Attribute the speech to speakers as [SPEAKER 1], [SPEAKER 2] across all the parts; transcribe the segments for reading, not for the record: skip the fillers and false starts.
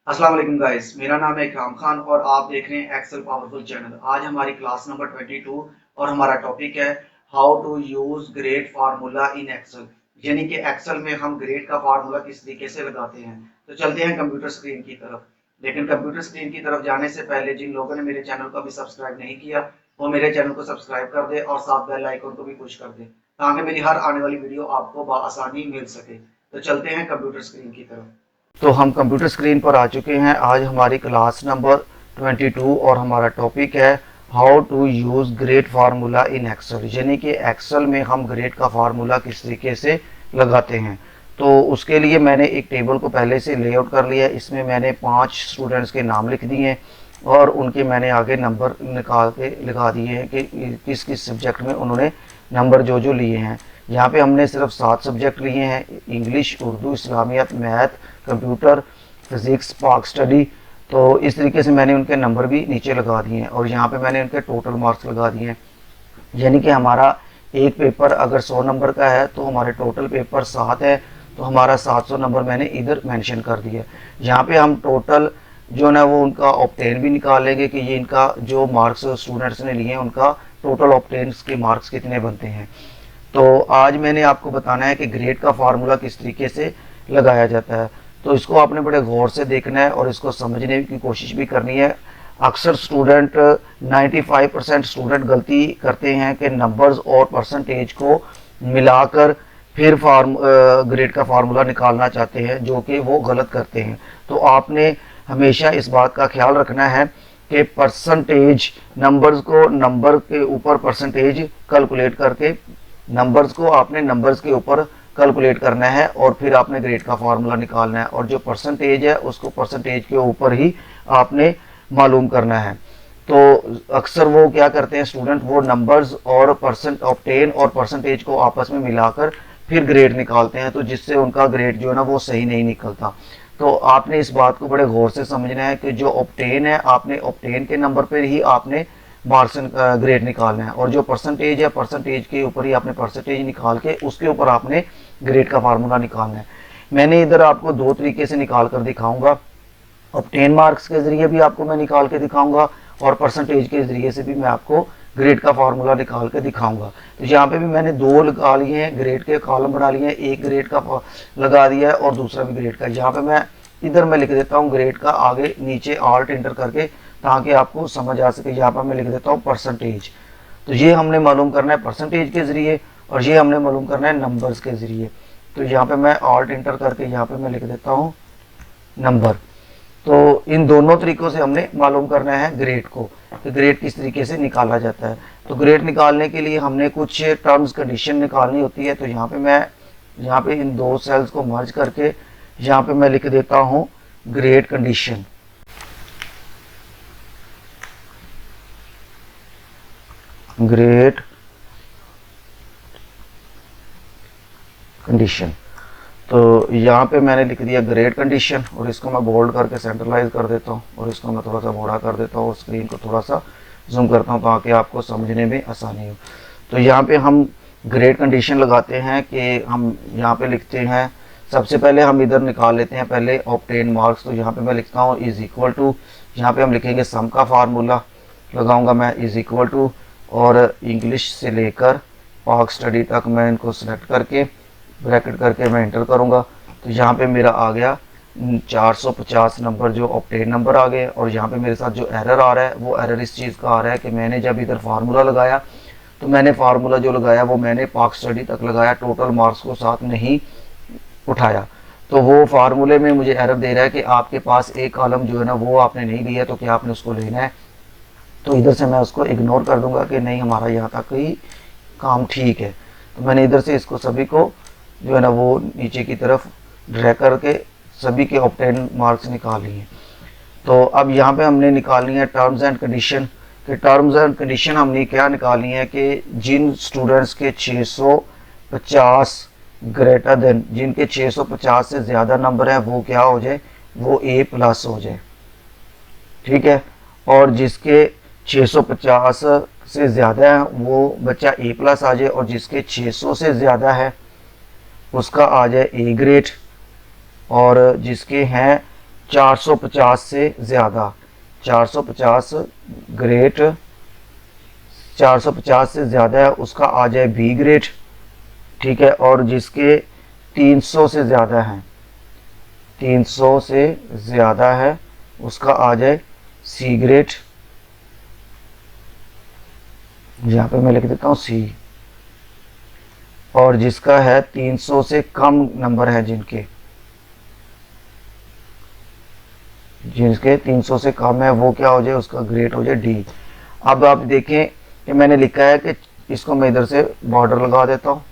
[SPEAKER 1] अस्सलाम वालेकुम गाइस, मेरा नाम है इकराम खान और आप देख रहे हैं एक्सेल पावरफुल चैनल। आज हमारी क्लास नंबर 22 और हमारा टॉपिक है how to use grade formula in Excel. यानी कि एक्सेल में हम ग्रेड का फार्मूला किस तरीके से लगाते हैं। तो चलते हैं कंप्यूटर स्क्रीन की तरफ। लेकिन कंप्यूटर स्क्रीन की तरफ जाने से पहले जिन लोगों ने मेरे चैनल को अभी सब्सक्राइब नहीं किया वो मेरे चैनल को सब्सक्राइब कर दे और साथ बेल आइकन को भी पुश कर दे ताकि मेरी हर आने वाली वीडियो आपको आसानी मिल सके। तो चलते हैं कंप्यूटर स्क्रीन की तरफ। तो हम कंप्यूटर स्क्रीन पर आ चुके हैं। आज हमारी क्लास नंबर 22 और हमारा टॉपिक है how to use grade formula in Excel. यानी कि एक्सेल में हम ग्रेड का फार्मूला किस तरीके से लगाते हैं। तो उसके लिए मैंने एक टेबल को पहले से लेआउट कर लिया है। इसमें मैंने 5 स्टूडेंट्स के नाम लिख दिए हैं और उनके मैंने आगे नंबर निकाल के लिखा दिए हैं कि किस किस सब्जेक्ट में उन्होंने नंबर जो जो लिए हैं। यहाँ पे हमने सिर्फ 7 सब्जेक्ट लिए हैं: English, Urdu, Islamiyat, math, computer, physics, Pak study. तो इस तरीके से मैंने उनके नंबर भी नीचे लगा दिए हैं और यहाँ पे मैंने उनके टोटल मार्क्स लगा दिए हैं। यानी कि हमारा एक पेपर अगर 100 नंबर का है तो हमारे टोटल पेपर 7 है, तो हमारा 700 नंबर मैंने इधर मेंशन कर दिया। यहाँ पे हम टोटल जो ना वो उनका ऑब्टेन भी निकालेंगे कि ये इनका जो मार्क्स स्टूडेंट्स ने लिए हैं उनका टोटल ऑब्टेन के मार्क्स कितने बनते हैं। तो आज मैंने आपको बताना है कि ग्रेड का फार्मूला किस तरीके से लगाया जाता है। तो इसको आपने बड़े गौर से देखना है और इसको समझने की कोशिश भी करनी है। अक्सर स्टूडेंट 95% स्टूडेंट गलती करते हैं कि नंबर्स और परसेंटेज को मिलाकर फिर ग्रेड का फार्मूला निकालना चाहते हैं, जो कि वो गलत करते हैं। तो आपने हमेशा इस बात का ख्याल रखना है कि परसेंटेज नंबर्स को नंबर के ऊपर परसेंटेज कैलकुलेट करके नंबर्स को आपने नंबर्स के ऊपर कैलकुलेट करना है और फिर आपने ग्रेड का फार्मूला निकालना है और जो परसेंटेज है उसको परसेंटेज के ऊपर ही आपने मालूम करना है। तो अक्सर वो क्या करते हैं स्टूडेंट, वो नंबर्स और परसेंट ऑब्टेन और परसेंटेज को आपस में मिलाकर फिर ग्रेड निकालते हैं, तो जिससे उनका ग्रेड जो है ना वो सही नहीं निकलता। तो आपने इस बात को बड़े गौर से समझना है कि जो ऑब्टेन है आपने ऑब्टेन के नंबर पर ही आपने मार्क्स ग्रेड निकालना है और जो परसेंटेज है परसेंटेज के ऊपर ही आपने परसेंटेज निकाल के उसके ऊपर आपने ग्रेड का फार्मूला निकालना है। मैंने इधर आपको 2 तरीके से निकाल कर दिखाऊंगा। ऑब्टेन मार्क्स के जरिए भी आपको मैं निकाल के दिखाऊंगा और परसेंटेज के जरिए से भी मैं आपको ग्रेड का फार्मूला निकाल के दिखाऊंगा। तो यहाँ पे भी मैंने 2 लगा लिए हैं, ग्रेड के कॉलम बना लिए हैं, एक ग्रेड का लगा दिया है और दूसरा भी ग्रेड का। यहाँ पे मैं इधर मैं लिख देता हूँ ग्रेड का, आगे नीचे आल्ट इंटर करके, ताकि आपको समझ आ सके। यहाँ पर मैं लिख देता हूँ परसेंटेज। तो ये हमने मालूम करना है परसेंटेज के ज़रिए और ये हमने मालूम करना है नंबर्स के ज़रिए। तो यहाँ पे मैं आल्ट इंटर करके यहाँ पे मैं लिख देता हूँ नंबर। तो इन दोनों तरीक़ों से हमने मालूम करना है ग्रेड को, तो ग्रेड किस तरीके से निकाला जाता है। तो ग्रेड निकालने के लिए हमने कुछ टर्म्स कंडीशन निकालनी होती है। तो यहाँ पे मैं यहाँ पे इन 2 सेल्स को मर्ज करके यहाँ पे मैं लिख देता हूँ ग्रेड कंडीशन। Grade condition. तो यहाँ पे मैंने लिख दिया ग्रेड कंडीशन और इसको मैं बोल्ड करके सेंट्रलाइज कर देता हूँ और इसको मैं थोड़ा सा बड़ा कर देता हूँ और स्क्रीन को थोड़ा सा जूम करता हूँ ताकि आपको समझने में आसानी हो। तो यहाँ पे हम ग्रेड कंडीशन लगाते हैं कि हम यहाँ पे लिखते हैं, सबसे पहले हम इधर निकाल लेते हैं पहले ऑब्टेन मार्क्स। तो यहाँ पे मैं लिखता हूँ इज इक्वल टू, यहाँ पे हम लिखेंगे सम का फार्मूला लगाऊंगा मैं, इज इक्वल टू, और इंग्लिश से लेकर पाक स्टडी तक मैं इनको सेलेक्ट करके ब्रैकेट करके मैं इंटर करूंगा। तो यहाँ पे मेरा आ गया 450 नंबर, जो ऑब्टेन नंबर आ गए। और यहाँ पे मेरे साथ जो एरर आ रहा है वो एरर इस चीज़ का आ रहा है कि मैंने जब इधर फार्मूला लगाया तो मैंने फार्मूला जो लगाया वो मैंने पाक स्टडी तक लगाया, टोटल मार्क्स को साथ नहीं उठाया। तो वो फार्मूले में मुझे एरर दे रहा है कि आपके पास एक कॉलम जो है ना वो आपने नहीं लिया, तो क्या आपने उसको लेना है। तो इधर से मैं उसको इग्नोर कर दूंगा कि नहीं हमारा यहाँ तक ही काम ठीक है। तो मैंने इधर से इसको सभी को जो है ना वो नीचे की तरफ ड्रैग करके सभी के ऑब्टेन मार्क्स निकाल लिए। तो अब यहाँ पे हमने निकालनी है टर्म्स एंड कंडीशन। कि टर्म्स एंड कंडीशन हमने क्या निकालनी है कि जिन स्टूडेंट्स के 650 ग्रेटर देन, जिनके 650 से ज़्यादा नंबर है वो क्या हो जाए, वो A+ हो जाए, ठीक है। और जिसके 650 से ज़्यादा है वो बच्चा A+ आ जाए और जिसके 600 से ज़्यादा है उसका आ जाए A ग्रेड, और जिसके हैं
[SPEAKER 2] 450 से ज़्यादा, 450 ग्रेट 450 से ज़्यादा है उसका आ जाए बी ग्रेड, ठीक है। और जिसके 300 से ज़्यादा है, 300 से ज़्यादा है उसका आ जाए सी ग्रेड, यहाँ पे मैं लिख देता हूँ सी। और जिसका है 300 से कम नंबर है, जिसके 300 से कम है वो क्या हो जाए, उसका ग्रेड हो जाए डी। अब आप देखें कि मैंने लिखा है कि इसको मैं इधर से बॉर्डर लगा देता हूँ।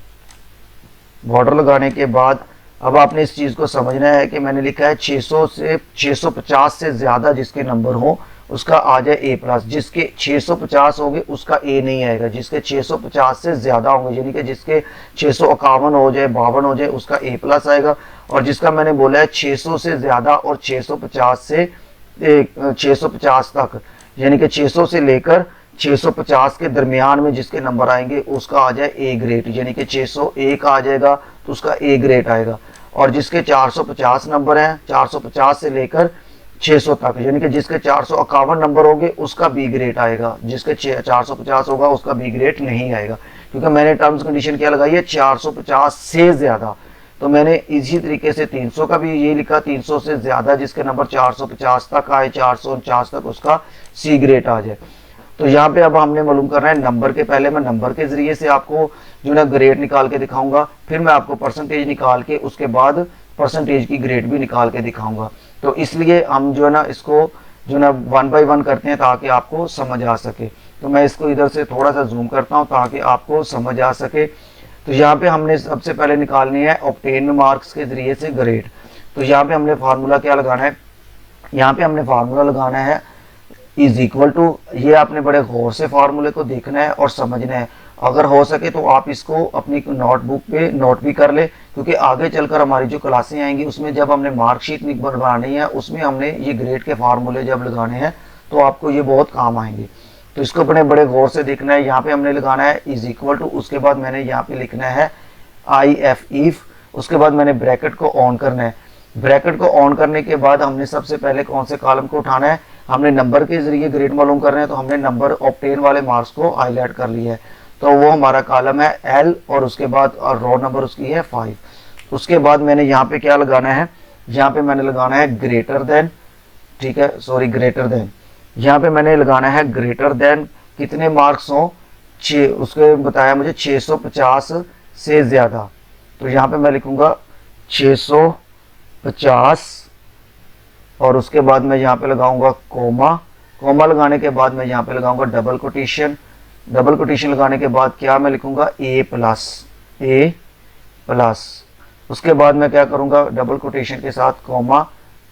[SPEAKER 2] बॉर्डर लगाने के बाद अब आपने इस चीज़ को समझना है कि मैंने लिखा है 600 से 650 से ज़्यादा जिसके नंबर हो उसका आ जाए ए प्लस। जिसके 650 होंगे उसका ए नहीं आएगा, जिसके 650 से ज़्यादा होंगे यानी कि जिसके 651 हो जाए 52 हो जाए उसका ए प्लस आएगा। और जिसका मैंने बोला है 600 से ज़्यादा और 650 से 650 तक यानी कि 600 से लेकर 650 के दरमियान में जिसके नंबर आएंगे उसका आ जाए ए ग्रेड, यानी कि 601 आ जाएगा तो उसका ए ग्रेड आएगा। और जिसके 450 नंबर हैं, 450 से लेकर 600 तक यानी कि जिसके 451 नंबर होंगे उसका बी ग्रेड आएगा, जिसके 450 होगा उसका बी ग्रेड नहीं आएगा, क्योंकि मैंने टर्म्स कंडीशन क्या लगाई है 450 से ज़्यादा। तो मैंने इसी तरीके से 300 का भी ये लिखा, 300 से ज़्यादा जिसके नंबर 450 तक आए, 449 तक उसका सी ग्रेड आ जाए। तो यहाँ पे अब हमने मालूम करना है नंबर के, पहले मैं नंबर के जरिए से आपको जो ना ग्रेड निकाल के दिखाऊंगा, फिर मैं आपको परसेंटेज निकाल के उसके बाद परसेंटेज की ग्रेड भी निकाल के दिखाऊंगा। तो इसलिए हम जो है ना इसको जो ना 1 बाय 1 करते हैं ताकि आपको समझ आ सके। तो मैं इसको इधर से थोड़ा सा जूम करता हूँ ताकि आपको समझ आ सके। तो यहाँ पे हमने सबसे पहले निकालनी है ऑब्टेन मार्क्स के जरिए से ग्रेड। तो यहाँ पे हमने फार्मूला क्या लगाना है, यहाँ पे हमने फार्मूला लगाना है इज इक्वल टू, ये आपने बड़े गौर से फार्मूले को देखना है और समझना है। अगर हो सके तो आप इसको अपनी नोटबुक पे नोट भी कर ले, क्योंकि आगे चलकर हमारी जो क्लासें आएंगी उसमें जब हमने मार्कशीट बनवानी है उसमें हमने ये ग्रेड के फार्मूले जब लगाने हैं तो आपको ये बहुत काम आएंगे। तो इसको अपने बड़े गौर से देखना है। यहाँ पे हमने लगाना है इज इक्वल टू, उसके बाद मैंने यहाँ पे लिखना है आई एफ इफ, उसके बाद मैंने ब्रैकेट को ऑन करना है। ब्रैकेट को ऑन करने के बाद हमने सबसे पहले कौन से कॉलम को उठाना है, हमने नंबर के जरिए ग्रेड मालूम कर रहे हैं तो हमने नंबर ऑब्टेन वाले मार्क्स को हाईलाइट कर लिया है। तो वो हमारा कॉलम है एल और उसके बाद और रो नंबर उसकी है 5। उसके बाद मैंने यहाँ पे क्या लगाना है, यहाँ पे मैंने लगाना है ग्रेटर देन, ठीक है सॉरी ग्रेटर देन, यहाँ पे मैंने लगाना है ग्रेटर देन कितने मार्क्स हो 6, उसके बताया मुझे 650 से ज़्यादा। तो यहाँ पे मैं लिखूँगा 650 और उसके बाद मैं यहाँ पे लगाऊंगा कोमा। कोमा लगाने के बाद मैं यहाँ पे लगाऊंगा डबल कोटेशन। डबल कोटेशन लगाने के बाद क्या मैं लिखूंगा ए प्लस, ए प्लस। उसके बाद मैं क्या करूंगा डबल कोटेशन के साथ कोमा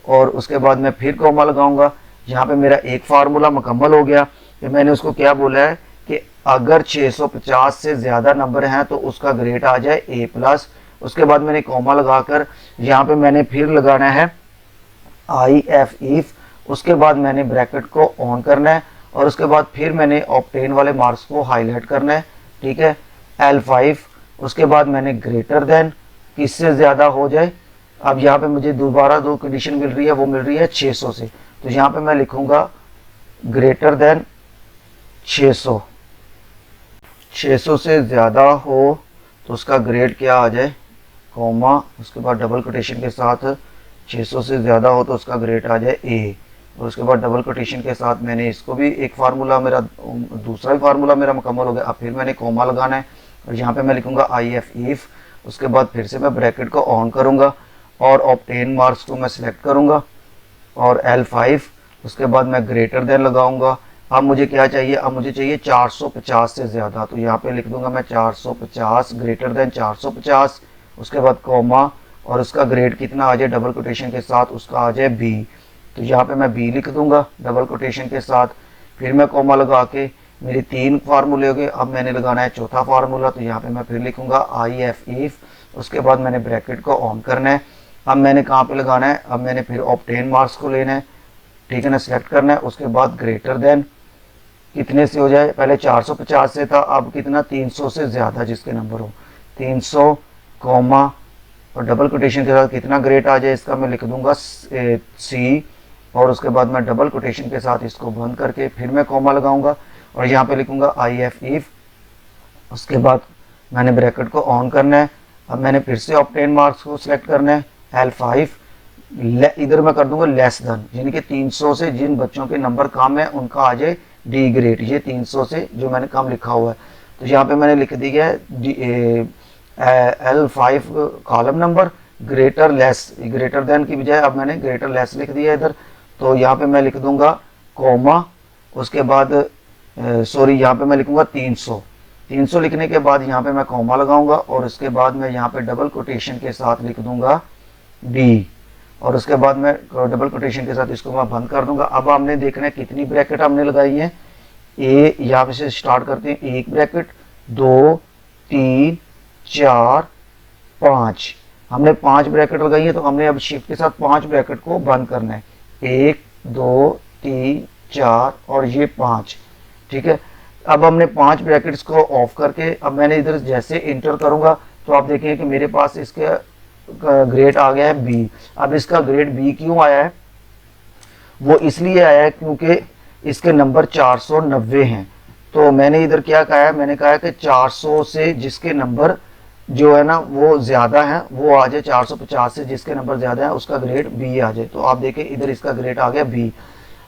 [SPEAKER 2] और उसके बाद मैं फिर कोमा लगाऊंगा। यहाँ पे मेरा एक फार्मूला मुकम्मल हो गया कि मैंने उसको क्या बोला है कि अगर 650 से ज़्यादा नंबर हैं तो उसका ग्रेड आ जाए ए प्लस। उसके बाद मैंने कोमा लगाकर यहाँ पे मैंने फिर लगाना है आई एफ इफ, उसके बाद मैंने ब्रैकेट को ऑन करना है और उसके बाद फिर मैंने ऑब्टेन वाले मार्क्स को हाईलाइट करना है, ठीक है L5। उसके बाद मैंने ग्रेटर देन किससे ज़्यादा हो जाए। अब यहाँ पे मुझे दोबारा दो कंडीशन मिल रही है, वो मिल रही है 600 से। तो यहाँ पे मैं लिखूँगा ग्रेटर देन 600, 600 से ज़्यादा हो तो उसका ग्रेड क्या आ जाए कोमा, उसके बाद डबल कोटेशन के साथ 600 से ज़्यादा हो तो उसका ग्रेड आ जाए ए। और उसके बाद डबल कोटेशन के साथ मैंने इसको भी एक फार्मूला मेरा दूसरा भी फार्मूला मेरा मुकम्मल हो गया। अब फिर मैंने कोमा लगाना है और यहाँ पे मैं लिखूँगा आई एफ इफ। उसके बाद फिर से मैं ब्रैकेट को ऑन करूँगा और ऑब्टेन मार्क्स को मैं सिलेक्ट करूँगा और L5। उसके बाद मैं ग्रेटर देन लगाऊँगा। अब मुझे क्या चाहिए, अब मुझे चाहिए 450 से ज़्यादा। तो यहाँ पे लिख दूँगा मैं 450 ग्रेटर देन 450, उसके बाद कोमा और उसका ग्रेड कितना आ जाए डबल कोटेशन के साथ उसका आ जाए बी। तो यहाँ पे मैं बी लिख दूंगा डबल कोटेशन के साथ। फिर मैं कोमा लगा के मेरे 3 फार्मूले हो गए। अब मैंने लगाना है चौथा फार्मूला। तो यहाँ पे मैं फिर लिखूंगा आई एफ इफ। उसके बाद मैंने ब्रैकेट को ऑन करना है। अब मैंने कहाँ पे लगाना है, अब मैंने फिर ऑब्टेन मार्क्स को लेना है, ठीक है ना, सिलेक्ट करना है। उसके बाद ग्रेटर देन कितने से हो जाए, पहले 450 से था, अब कितना 300 से ज़्यादा जिसके नंबर हो 300 कोमा और डबल कोटेशन के साथ कितना ग्रेड आ जाए इसका मैं लिख दूंगा सी, और उसके बाद मैं डबल कोटेशन के साथ इसको बंद करके फिर मैं कॉमा लगाऊंगा और यहाँ पे लिखूंगा आई एफ इफ। उसके बाद मैंने ब्रैकेट को ऑन करना है। अब मैंने फिर से ऑब्टेन मार्क्स को सिलेक्ट करना है L5, इधर मैं कर दूंगा लेस देन, यानी कि 300 से जिन बच्चों के नंबर कम है उनका आ जाए डी ग्रेड, ये 300 से जो मैंने कम लिखा हुआ है। तो यहाँ पे मैंने लिख दिया है L5 column number greater less, greater than की बजाय अब मैंने ग्रेटर लेस लिख दिया इधर। तो यहाँ पे मैं लिख दूंगा कॉमा, उसके बाद सॉरी यहाँ पे मैं लिखूंगा 300 लिखने के बाद यहाँ पे मैं कॉमा लगाऊंगा और उसके बाद मैं यहाँ पे डबल कोटेशन के साथ लिख दूंगा डी, और उसके बाद मैं डबल कोटेशन के साथ इसको मैं बंद कर दूंगा। अब हमने देखना है कितनी ब्रैकेट हमने लगाई है। यहाँ पे से स्टार्ट करते हैं, 1 ब्रैकेट, 2, 3, 4, 5, हमने 5 ब्रैकेट लगाई है। तो हमने अब शिफ्ट के साथ 5 ब्रैकेट को बंद करना है, 1, 2, 3, 4 और ये 5, ठीक है। अब हमने 5 ब्रैकेट्स को ऑफ करके अब मैंने इधर जैसे इंटर करूंगा तो आप देखेंगे कि मेरे पास इसके ग्रेड आ गया है बी। अब इसका ग्रेड बी क्यों आया है, वो इसलिए आया है क्योंकि इसके नंबर 490 हैं। तो मैंने इधर क्या कहा है, मैंने कहा है कि 400 से जिसके नंबर जो है ना वो ज्यादा है वो आ जाए, 450 से जिसके नंबर ज्यादा है उसका ग्रेड बी आ जाए। तो आप देखें इधर इसका ग्रेड आ गया बी।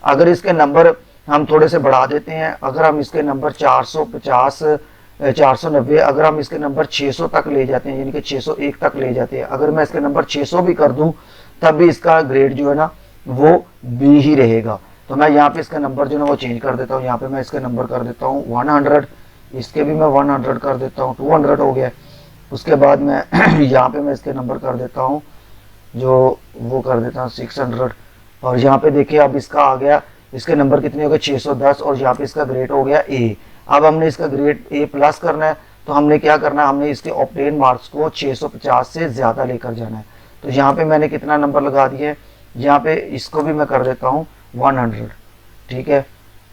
[SPEAKER 2] अगर इसके नंबर हम थोड़े से बढ़ा देते हैं, अगर हम इसके नंबर 450 490, अगर हम इसके नंबर 600 तक ले जाते हैं, यानी कि 601 तक ले जाते हैं, अगर मैं इसके नंबर 600 भी कर दूं तब भी इसका ग्रेड जो है ना वो बी ही रहेगा। तो मैं यहाँ पे इसका नंबर जो है वो चेंज कर देता हूँ। यहाँ पे मैं इसके नंबर कर देता हूँ 100, इसके भी मैं 100 कर देता हूँ, 200 हो गया। उसके बाद मैं यहाँ पे मैं इसके नंबर कर देता हूँ जो वो कर देता हूँ 600, और यहाँ पे देखिए अब इसका आ गया, इसके नंबर कितने हो गए 610, और यहाँ पे इसका ग्रेड हो गया ए। अब हमने इसका ग्रेड ए प्लस करना है, तो हमने क्या करना है, हमने इसके ऑब्टेन मार्क्स को 650 से ज्यादा लेकर जाना है। तो यहाँ पे मैंने कितना नंबर लगा दिए, यहाँ पे इसको भी मैं कर देता हूँ 100, ठीक है,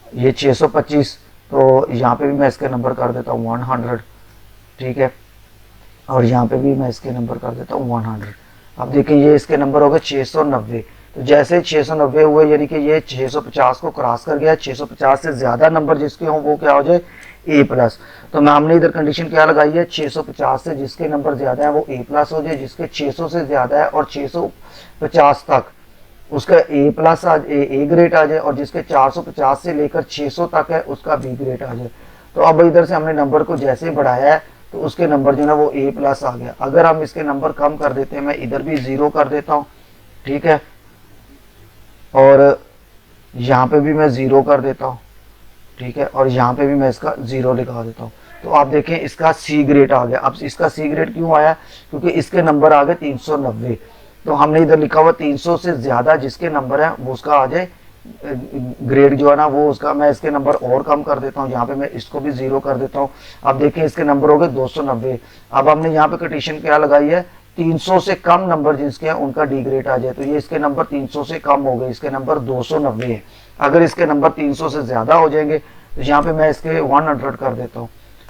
[SPEAKER 2] ये 625, तो यहाँ पे भी मैं इसके नंबर कर देता हूँ 100, ठीक है, और यहाँ पे भी मैं इसके नंबर कर देता हूँ 100। अब देखिए ये इसके नंबर हो गए 690। तो जैसे 690 हुए यानी कि ये 650 को क्रॉस कर गया, 650 से ज्यादा नंबर जिसके हों वो क्या हो जाए ए प्लस। तो मैं हमने इधर कंडीशन क्या लगाई है, 650 से जिसके नंबर ज्यादा है वो ए प्लस हो जाए, जिसके 600 से ज्यादा है और 650 तक उसका ए प्लस ए ग्रेड आ जाए, और जिसके 450 से लेकर 600 तक है उसका बी ग्रेड आ जाए। तो अब इधर से हमने नंबर को जैसे बढ़ाया है तो उसके नंबर जो है वो ए प्लस आ गया। अगर हम इसके नंबर कम कर देते हैं, मैं इधर भी 0 कर देता हूँ, ठीक है, और यहाँ पे भी मैं 0 कर देता हूँ, ठीक है, और यहाँ पे भी मैं इसका 0 लिखा देता हूँ। तो आप देखें इसका सी ग्रेड आ गया। अब इसका सी ग्रेड क्यों आया, क्योंकि इसके नंबर आ गए 390। तो हमने इधर लिखा हुआ 300 से ज्यादा जिसके नंबर है वो उसका आ जाए ग्रेड जो है ना वो उसका। मैं इसके नंबर और कम कर देता हूँ, यहाँ पे मैं इसको भी 0 कर देता हूँ। अब देखिए इसके नंबर हो गए 290। अब हमने यहाँ पे कंडीशन क्या लगाई है, 300 से कम नंबर जिसके हैं उनका डी ग्रेड आ जाए। तो ये इसके नंबर 300 से कम हो गए, इसके नंबर 290 है। अगर इसके नंबर 300 से ज्यादा हो जाएंगे तो यहाँ पे मैं इसके 100 कर देता हूँ।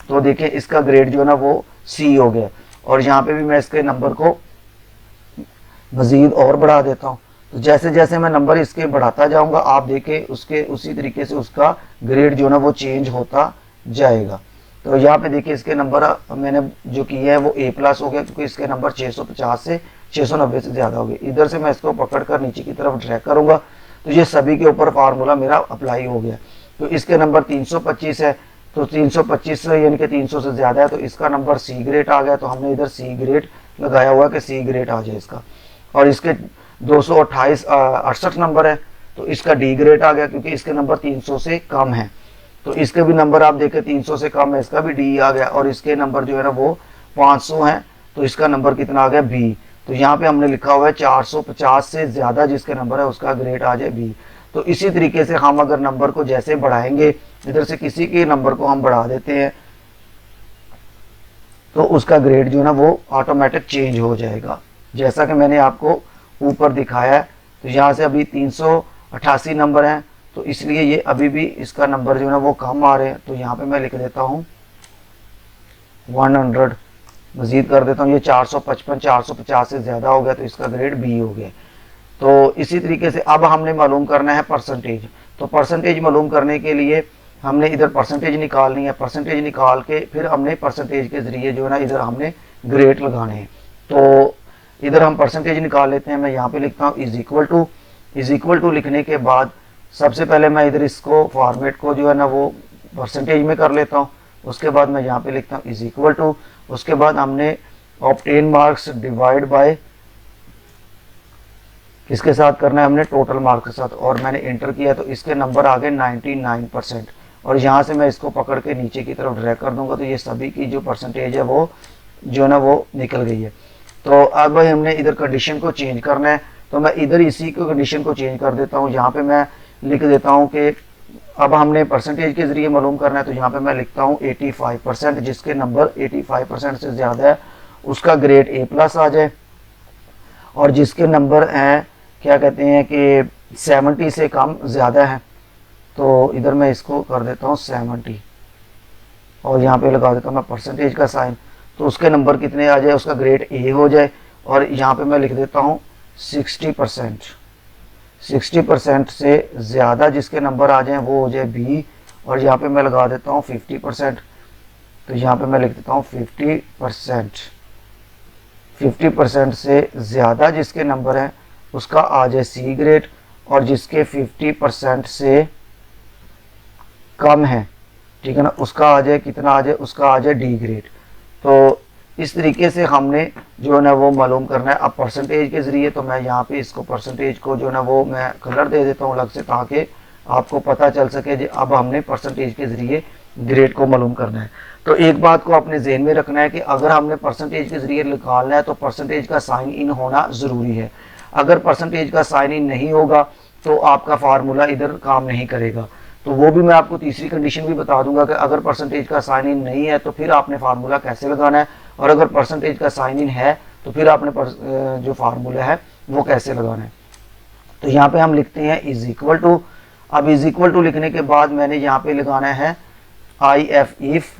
[SPEAKER 2] तो देखिए इसका ग्रेड जो है ना वो सी हो गया, और यहाँ पे भी मैं इसके नंबर को मजीद और बढ़ा देता हूँ। तो जैसे जैसे मैं नंबर इसके बढ़ाता जाऊंगा आप देखें उसके उसी तरीके से उसका ग्रेड जो है ना वो चेंज होता जाएगा। तो यहाँ पे देखिए इसके नंबर मैंने जो किया है वो ए प्लस हो गया, क्योंकि इसके नंबर 650 से 690 से ज्यादा हो गए। इधर से मैं इसको पकड़कर नीचे की तरफ ड्रैग करूंगा तो ये सभी के ऊपर फार्मूला मेरा अप्लाई हो गया। तो इसके नंबर 325 है, तो 325 यानी कि 300 से ज्यादा है, तो इसका नंबर सी ग्रेड आ गया। तो हमने इधर सी ग्रेड लगाया हुआ है कि सी ग्रेड आ जाए इसका। और इसके 268 नंबर है तो इसका डी ग्रेड आ गया, क्योंकि इसके नंबर 300 से कम है। तो इसके भी नंबर आप देखें 300 से कम है, इसका भी डी आ गया। और इसके नंबर जो है ना वो 500 है, तो इसका नंबर कितना आ गया बी। तो यहाँ पे हमने लिखा हुआ है 450 से ज्यादा जिसके नंबर है उसका ग्रेड आ जाए बी। तो इसी तरीके से हम अगर नंबर को जैसे बढ़ाएंगे, इधर से किसी के नंबर को हम बढ़ा देते हैं तो उसका ग्रेड जो है ना वो ऑटोमेटिक चेंज हो जाएगा, जैसा कि मैंने आपको ऊपर दिखाया है। तो यहाँ से अभी 388 नंबर हैं, तो इसलिए ये अभी भी इसका नंबर जो है ना वो कम आ रहे हैं। तो यहाँ पे मैं लिख देता हूँ 100, मज़ीद कर देता हूँ, ये 455 450 से ज़्यादा हो गया तो इसका ग्रेड बी हो गया। तो इसी तरीके से अब हमने मालूम करना है परसेंटेज। तो परसेंटेज मालूम करने के लिए हमने इधर परसेंटेज निकालनी है, परसेंटेज निकाल के फिर हमने परसेंटेज के ज़रिए जो है ना इधर हमने ग्रेड लगाने हैं। तो इधर हम परसेंटेज निकाल लेते हैं। मैं यहाँ पे लिखता हूँ इज इक्वल टू लिखने के बाद सबसे पहले मैं इधर इसको फॉर्मेट को जो है ना वो परसेंटेज में कर लेता हूँ। उसके बाद मैं यहाँ पे लिखता हूँ इज इक्वल टू, उसके बाद हमने ऑब्टेन मार्क्स डिवाइड बाय किसके साथ करना है, हमने टोटल मार्क्स के साथ, और मैंने एंटर किया तो इसके नंबर आ गए 99%। और यहाँ से मैं इसको पकड़ के नीचे की तरफ ड्रैग कर दूंगा तो ये सभी की जो परसेंटेज है वो जो है ना वो निकल गई है। तो अब भाई हमने इधर कंडीशन को चेंज करना है, तो मैं इधर इसी को कंडीशन को चेंज कर देता हूँ। यहाँ पे मैं लिख देता हूँ कि अब हमने परसेंटेज के ज़रिए मालूम करना है, तो यहाँ पे मैं लिखता हूँ 85%, जिसके नंबर 85% से ज़्यादा है उसका ग्रेड A+ आ जाए, और जिसके नंबर हैं क्या कहते हैं कि 70 से कम ज़्यादा है, तो इधर मैं इसको कर देता हूँ 70 और यहाँ पे लगा देता हूँ मैं परसेंटेज का साइन, तो उसके नंबर कितने आ जाए, उसका ग्रेड A हो जाए। और यहाँ पे मैं लिख देता हूँ 60%, 60% से ज़्यादा जिसके नंबर आ जाएं वो हो जाए B, और यहाँ पे मैं लगा देता हूँ 50%, तो यहाँ पे मैं लिख देता हूँ 50%, 50% से ज़्यादा जिसके नंबर हैं उसका आ जाए C ग्रेड, और जिसके 50% से कम है, ठीक है ना, उसका आ जाए कितना आ जाए, उसका आ जाए D ग्रेड। तो इस तरीके से हमने जो है ना वो मालूम करना है। अब परसेंटेज के ज़रिए तो मैं यहाँ पे इसको परसेंटेज को जो है ना वो मैं कलर दे देता हूँ अलग से, ताकि आपको पता चल सके कि अब हमने परसेंटेज के ज़रिए ग्रेड को मालूम करना है। तो एक बात को अपने जहन में रखना है कि अगर हमने परसेंटेज के ज़रिए निकालना है तो परसेंटेज का साइन इन होना ज़रूरी है। अगर परसेंटेज का साइन इन नहीं होगा तो आपका फार्मूला इधर काम नहीं करेगा। तो वो भी मैं आपको तीसरी कंडीशन भी बता दूंगा कि अगर परसेंटेज का साइन इन नहीं है तो फिर आपने फार्मूला कैसे लगाना है, और अगर परसेंटेज का साइन इन है तो फिर आपने जो फार्मूला है वो कैसे लगाना है। तो यहाँ पे हम लिखते हैं इज इक्वल टू। अब इज इक्वल टू लिखने के बाद मैंने यहाँ पे लगाना है इफ,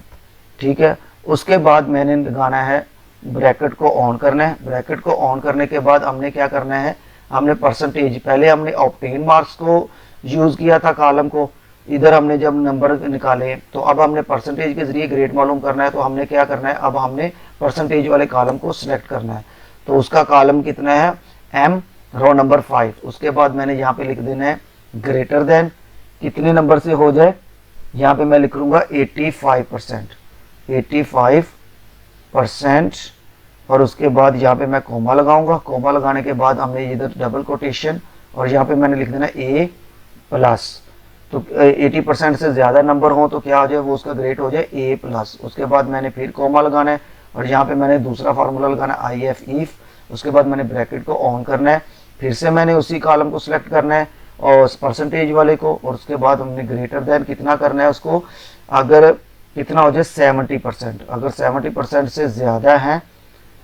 [SPEAKER 2] ठीक है। उसके बाद मैंने लगाना है ब्रैकेट को ऑन करना है। ब्रैकेट को ऑन करने के बाद हमने क्या करना है, हमने परसेंटेज, पहले हमने ऑब्टेन मार्क्स को यूज़ किया था कॉलम को, इधर हमने जब नंबर निकाले, तो अब हमने परसेंटेज के ज़रिए ग्रेड मालूम करना है। तो हमने क्या करना है, अब हमने परसेंटेज वाले कॉलम को सिलेक्ट करना है। तो उसका कॉलम कितना है, M, रो नंबर 5। उसके बाद मैंने यहाँ पे लिख देना है ग्रेटर देन, कितने नंबर से हो जाए, यहाँ पे मैं लिख लूँगा 85%, 85%। और उसके बाद यहाँ पे मैं कोमा लगाऊंगा। कोमा लगाने के बाद हमने इधर डबल कोटेशन, और यहाँ पे मैंने लिख देना A+। तो 80% से ज़्यादा नंबर हो तो क्या हो जाए, वो उसका ग्रेड हो जाए A+। उसके बाद मैंने फिर कोमा लगाना है, और यहाँ पे मैंने दूसरा फार्मूला लगाना है इफ। उसके बाद मैंने ब्रैकेट को ऑन करना है, फिर से मैंने उसी कॉलम को सिलेक्ट करना है और परसेंटेज वाले को, और उसके बाद हमने ग्रेटर देन कितना करना है उसको, अगर कितना हो जाए 70%, अगर 70% से ज़्यादा है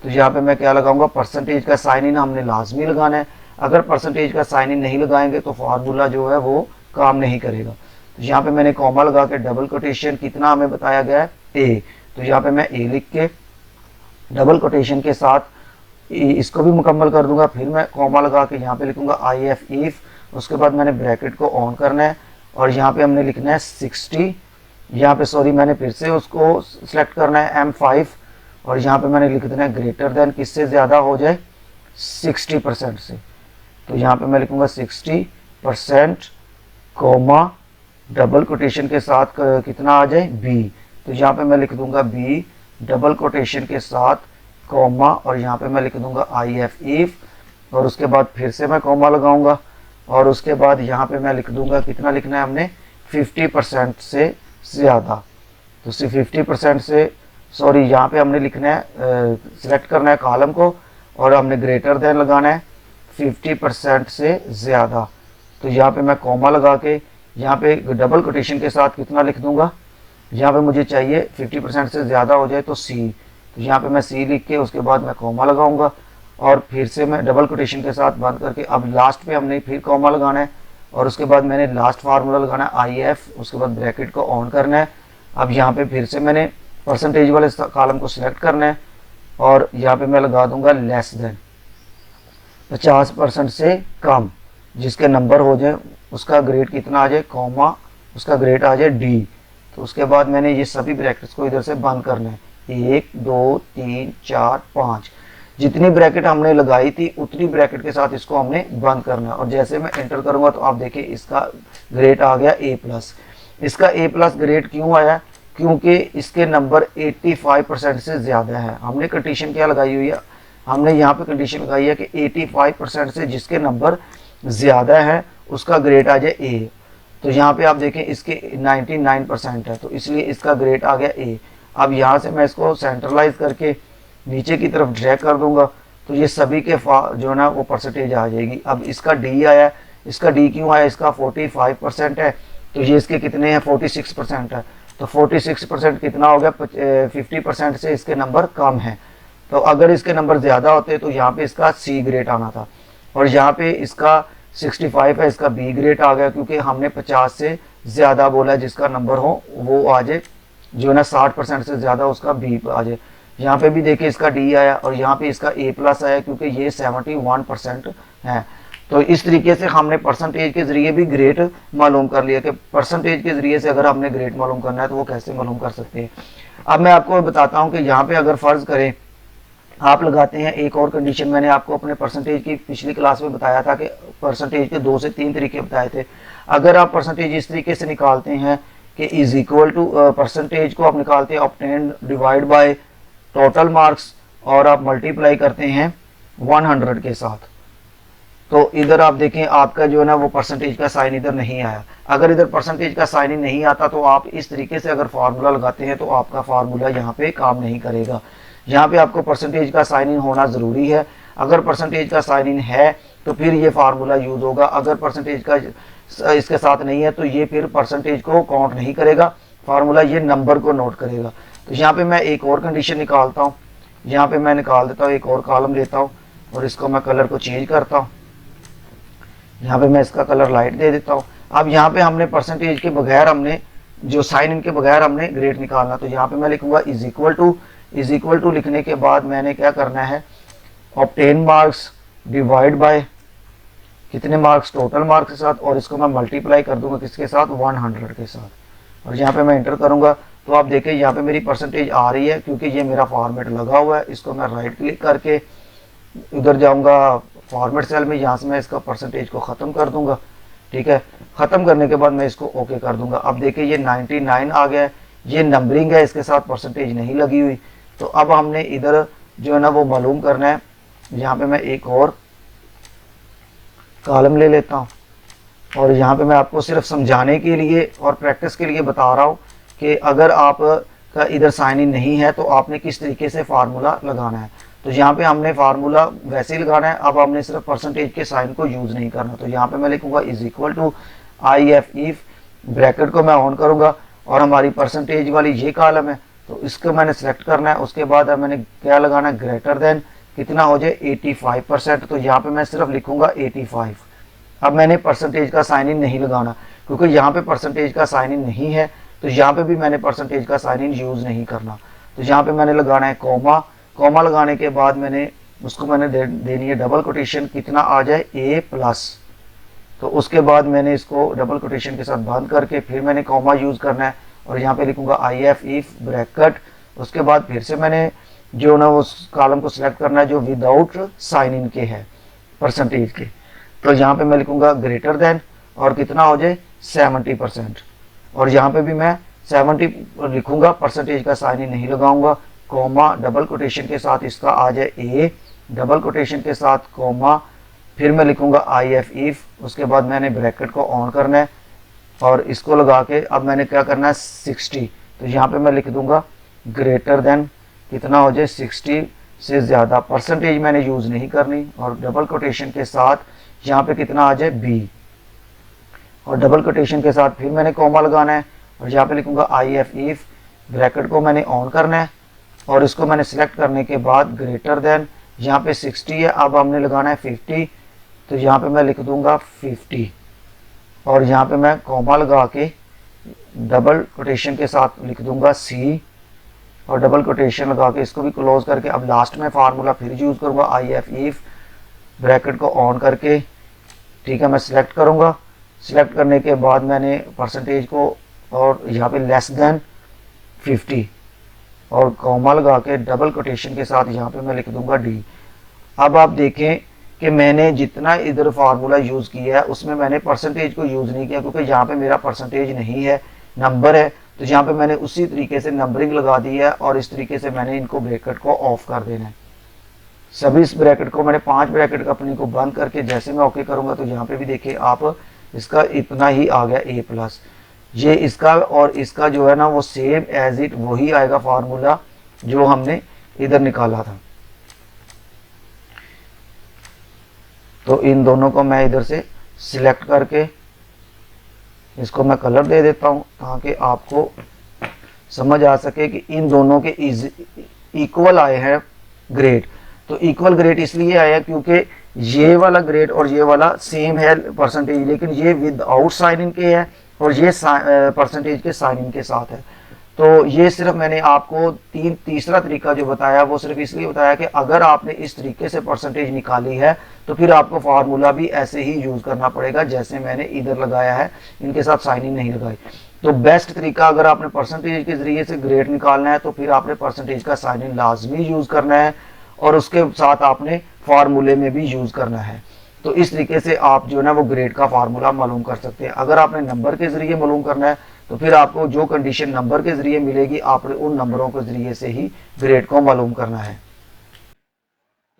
[SPEAKER 2] तो यहाँ पे मैं क्या लगाऊंगा, परसेंटेज का साइन इन हमने लाजमी लगाना है। अगर परसेंटेज का साइन इन नहीं लगाएंगे तो फार्मूला जो है वो काम नहीं करेगा। तो यहाँ पे मैंने कॉमा लगा के डबल कोटेशन, कितना हमें बताया गया है A, तो यहाँ पे मैं A लिख के डबल कोटेशन के साथ इसको भी मुकम्मल कर दूंगा। फिर मैं कॉमा लगा के यहाँ पे लिखूंगा इफ। उसके बाद मैंने ब्रैकेट को ऑन करना है, और यहाँ पे हमने लिखना है 60, यहाँ पे सॉरी मैंने फिर से उसको सिलेक्ट करना है M5, और यहाँ पे मैंने लिख देना है ग्रेटर देन, किससे ज़्यादा हो जाए 60% से। तो यहाँ पे मैं लिखूंगा 60%, कोमा डबल कोटेशन के साथ कितना आ जाए B। तो यहाँ पे मैं लिख दूंगा B डबल कोटेशन के साथ कोमा, और यहाँ पे मैं लिख दूंगा इफ। और उसके बाद फिर से मैं कोमा लगाऊंगा, और उसके बाद यहाँ पे मैं लिख दूंगा, कितना लिखना है हमने 50% से ज़्यादा। तो सिर्फ 50% से, सॉरी यहाँ पे हमने लिखना है सिलेक्ट करना है कॉलम को, और हमने ग्रेटर देन लगाना है 50% से ज़्यादा। तो यहाँ पे मैं कॉमा लगा के यहाँ पे डबल कोटेशन के साथ कितना लिख दूंगा, यहाँ पे मुझे चाहिए 50% से ज़्यादा हो जाए तो C। तो यहाँ पे मैं C लिख के उसके बाद मैं कॉमा लगाऊंगा, और फिर से मैं डबल कोटेशन के साथ बंद करके अब लास्ट पे हमने फिर कॉमा लगाना है, और उसके बाद मैंने लास्ट फार्मूला लगाना है IF। उसके बाद ब्रैकेट को ऑन करना है। अब यहाँ पे फिर से मैंने परसेंटेज वाले कॉलम को सिलेक्ट करना है, और यहाँ पे मैं लगा दूंगा लेस देन, 50% से कम, जिसके नंबर हो जाए उसका ग्रेड कितना आ जाए, कॉमा उसका ग्रेड आ जाए डी। तो उसके बाद मैंने ये सभी ब्रैकेट्स को इधर से बंद करना है, 1 2 3 4 5, जितनी ब्रैकेट हमने लगाई थी उतनी ब्रैकेट के साथ इसको हमने बंद करना है। और जैसे मैं एंटर करूंगा तो आप देखिए इसका ग्रेड आ गया A+। इसका A+ ग्रेड क्यों आया, क्योंकि इसके नंबर 85% से ज़्यादा है। हमने कंडीशन क्या लगाई हुई है, हमने यहाँ पे कंडीशन लगाई है कि 85% से जिसके नंबर ज़्यादा है उसका ग्रेड आ जाए A। तो यहाँ पे आप देखें इसके 99% है, तो इसलिए इसका ग्रेड आ गया A। अब यहाँ से मैं इसको सेंट्रलाइज करके नीचे की तरफ ड्रैग कर दूंगा तो ये सभी के जो है ना वो परसेंटेज आ जाएगी। अब इसका D आया, इसका D क्यों आया, इसका 45% है, तो ये इसके कितने हैं, 46% है। तो 46% कितना हो गया, 50% से इसके नंबर कम है। तो अगर इसके नंबर ज़्यादा होते तो यहाँ पे इसका C ग्रेड आना था, और यहाँ पे इसका 65 है, इसका B ग्रेड आ गया, क्योंकि हमने 50 से ज़्यादा बोला जिसका नंबर हो वो आ जाए, जो है ना 60% से ज़्यादा उसका B आ जाए। यहाँ पे भी देखिए इसका D आया, और यहाँ पे इसका A+ आया, क्योंकि ये 71% है। तो इस तरीके से हमने परसेंटेज के ज़रिए भी ग्रेड मालूम कर लिया कि परसेंटेज के ज़रिए से अगर हमने ग्रेड मालूम करना है तो वो कैसे मालूम कर सकते हैं। अब मैं आपको बताता हूँ कि यहाँ पे अगर फ़र्ज़ करें आप लगाते हैं एक और कंडीशन, मैंने आपको अपने परसेंटेज की पिछली क्लास में बताया था कि परसेंटेज के 2 से 3 तरीके बताए थे। अगर आप परसेंटेज इस तरीके से निकालते हैं कि इज इक्वल टू, परसेंटेज को आप निकालते हैं obtained divide by total marks, और आप मल्टीप्लाई करते हैं 100 के साथ, तो इधर आप देखें आपका जो है ना वो परसेंटेज का साइन इधर नहीं आया। अगर इधर परसेंटेज का साइन ही नहीं आता तो आप इस तरीके से अगर फार्मूला लगाते हैं तो आपका फार्मूला यहाँ पे काम नहीं करेगा। यहाँ पे आपको परसेंटेज का साइन इन होना ज़रूरी है। अगर परसेंटेज का साइन इन है तो फिर ये फार्मूला यूज़ होगा, अगर परसेंटेज का इसके साथ नहीं है तो ये फिर परसेंटेज को काउंट नहीं करेगा फार्मूला, ये नंबर को नोट करेगा। तो यहाँ पे मैं एक और कंडीशन निकालता हूँ, यहाँ पे मैं निकाल देता हूँ, एक और कॉलम लेता हूँ और इसको मैं कलर को चेंज करता हूँ। यहाँ पे मैं इसका कलर लाइट दे देता हूँ। अब यहाँ पे हमने परसेंटेज के बगैर, हमने जो साइन इन के बगैर हमने ग्रेड निकालना, तो यहाँ पे मैं लिखूंगा इज इक्वल टू लिखने के बाद मैंने क्या करना है, ऑब्टेन मार्क्स डिवाइड बाय कितने मार्क्स, टोटल मार्क्स के साथ, और इसको मैं मल्टीप्लाई कर दूंगा किसके साथ, 100 के साथ। और यहाँ पे मैं एंटर करूंगा तो आप देखें यहाँ पे मेरी परसेंटेज आ रही है, क्योंकि ये मेरा फॉर्मेट लगा हुआ है। इसको मैं राइट क्लिक करके उधर जाऊंगा फॉर्मेट सेल में, यहाँ से मैं इसका परसेंटेज को ख़त्म कर दूंगा। ठीक है, ख़त्म करने के बाद मैं इसको ओके कर दूंगा। अब देखिए ये 99 आ गया है, ये नंबरिंग है, इसके साथ परसेंटेज नहीं लगी हुई। तो अब हमने इधर जो है ना वो मालूम करना है। यहाँ पे मैं एक और कॉलम ले लेता हूँ, और यहाँ पे मैं आपको सिर्फ समझाने के लिए और प्रैक्टिस के लिए बता रहा हूँ कि अगर आप का इधर साइन इन नहीं है तो आपने किस तरीके से फार्मूला लगाना है। तो यहाँ पे हमने फार्मूला वैसे ही लगाना है, अब हमने सिर्फ परसेंटेज के साइन को यूज़ नहीं करना। तो यहाँ पे मैं लिखूंगा is equal to IF if, bracket को मैं ऑन करूँगा, और हमारी परसेंटेज वाली ये कॉलम है तो इसको मैंने सेलेक्ट करना है। उसके बाद अब मैंने क्या लगाना है, ग्रेटर देन कितना हो जाए, 85%। तो यहाँ पे मैं सिर्फ लिखूंगा 85। अब मैंने परसेंटेज का साइन इन नहीं लगाना, क्योंकि यहाँ पे परसेंटेज का साइन इन नहीं है, तो यहाँ पे भी मैंने परसेंटेज का साइन इन यूज़ नहीं करना। तो यहाँ पे मैंने लगाना है कॉमा, कॉमा लगाने के बाद मैंने उसको मैंने देनी है डबल कोटेशन, कितना आ जाए, A+। तो उसके बाद मैंने इसको डबल कोटेशन के साथ बंद करके फिर मैंने कॉमा यूज़ करना है, और यहाँ पे लिखूंगा IF इफ ब्रैकेट। उसके बाद फिर से मैंने जो ना उस कॉलम को सिलेक्ट करना है जो विदाउट साइन इन के है परसेंटेज के। तो यहाँ पे मैं लिखूंगा ग्रेटर देन, और कितना हो जाए, 70%। और यहाँ पे भी मैं 70 लिखूंगा, परसेंटेज का साइन इन नहीं लगाऊंगा, कॉमा डबल कोटेशन के साथ इसका आ जाए A, डबल कोटेशन के साथ कॉमा, फिर मैं लिखूंगा IF इफ, उसके बाद मैंने ब्रैकेट को ऑन करना है और इसको लगा के अब मैंने क्या करना है, 60। तो यहाँ पे मैं लिख दूंगा ग्रेटर देन कितना हो जाए, 60 से ज़्यादा, परसेंटेज मैंने यूज़ नहीं करनी, और डबल कोटेशन के साथ यहाँ पे कितना आ जाए, B, और डबल कोटेशन के साथ फिर मैंने कॉमा लगाना है, और यहाँ पे लिखूंगा IF इफ, ब्रैकेट को मैंने ऑन करना है, और इसको मैंने सिलेक्ट करने के बाद ग्रेटर देन, यहाँ पे 60 है, अब हमने लगाना है 50। तो यहाँ पे मैं लिख दूंगा 50, और यहाँ पे मैं कॉमा लगा के डबल कोटेशन के साथ लिख दूंगा C, और डबल कोटेशन लगा के इसको भी क्लोज करके अब लास्ट में फार्मूला फिर यूज़ करूँगा आई एफ इफ ब्रैकेट को ऑन करके, ठीक है, मैं सिलेक्ट करूँगा। सिलेक्ट करने के बाद मैंने परसेंटेज को और यहाँ पे लेस देन 50 और कॉमा लगा के डबल कोटेशन के साथ यहाँ पे मैं लिख दूंगा डी। अब आप देखें कि मैंने जितना इधर फार्मूला यूज़ किया है उसमें मैंने परसेंटेज को यूज़ नहीं किया, क्योंकि यहाँ पे मेरा परसेंटेज नहीं है, नंबर है। तो यहाँ पे मैंने उसी तरीके से नंबरिंग लगा दी है और इस तरीके से मैंने इनको ब्रैकेट को ऑफ कर देना है। सभी इस ब्रैकेट को मैंने 5 ब्रैकेट अपनी को बंद करके जैसे मैं ओके करूँगा तो यहाँ पे भी देखिए आप, इसका इतना ही आ गया ए प्लस। ये इसका और इसका जो है ना वो सेम एज इट वही आएगा फार्मूला जो हमने इधर निकाला था। तो इन दोनों को मैं इधर से सिलेक्ट करके इसको मैं कलर दे देता हूं ताकि आपको समझ आ सके कि इन दोनों के इक्वल आए हैं ग्रेड। तो इक्वल ग्रेड इसलिए आया क्योंकि ये वाला ग्रेड और ये वाला सेम है परसेंटेज, लेकिन ये विदाउट साइन इन के है और ये परसेंटेज के साइन इन के साथ है। तो ये सिर्फ मैंने आपको तीसरा तरीका जो बताया वो सिर्फ इसलिए बताया कि अगर आपने इस तरीके से परसेंटेज निकाली है तो फिर आपको फार्मूला भी ऐसे ही यूज करना पड़ेगा जैसे मैंने इधर लगाया है, इनके साथ साइन इन नहीं लगाई। तो बेस्ट तरीका अगर आपने परसेंटेज के जरिए से ग्रेड निकालना है तो फिर आपने परसेंटेज का साइन इन लाजमी यूज करना है और उसके साथ आपने फार्मूले में भी यूज करना है। तो इस तरीके से आप जो है ना वो ग्रेड का फार्मूला मालूम कर सकते हैं। अगर आपने नंबर के जरिए मालूम करना है तो फिर आपको जो कंडीशन नंबर के जरिए मिलेगी आपने उन नंबरों के जरिए से ही ग्रेड को मालूम करना है।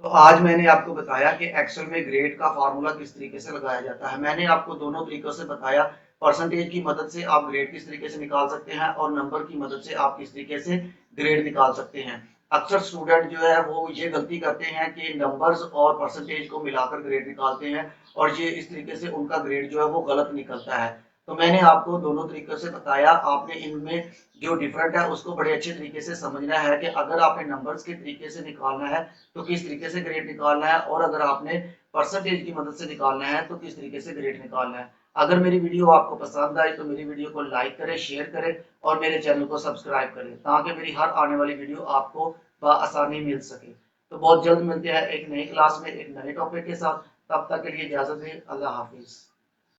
[SPEAKER 1] तो आज मैंने आपको बताया कि एक्सेल में ग्रेड का फार्मूला किस तरीके से लगाया जाता है। मैंने आपको दोनों तरीकों से बताया, परसेंटेज की मदद से आप ग्रेड किस तरीके से निकाल सकते हैं और नंबर की मदद से आप किस तरीके से ग्रेड निकाल सकते हैं। अक्सर स्टूडेंट जो है वो ये गलती करते हैं कि नंबर्स और परसेंटेज को मिलाकर ग्रेड निकालते हैं और ये इस तरीके से उनका ग्रेड जो है वो गलत निकलता है। तो मैंने आपको दोनों तरीकों से बताया, आपने इनमें जो डिफरेंट है उसको बड़े अच्छे तरीके से समझना है कि अगर आपने नंबर्स के तरीके से निकालना है तो किस तरीके से ग्रेड निकालना है और अगर आपने परसेंटेज की मदद से निकालना है तो किस तरीके से ग्रेड निकालना है। अगर मेरी वीडियो आपको पसंद आई तो मेरी वीडियो को लाइक करें, शेयर करें और मेरे चैनल को सब्सक्राइब करें ताकि मेरी हर आने वाली वीडियो आपको आसानी मिल सके। तो बहुत जल्द मिलते हैं एक नई क्लास में एक नए टॉपिक के साथ। तब तक के लिए इजाजत दें। अल्लाह हाफिज।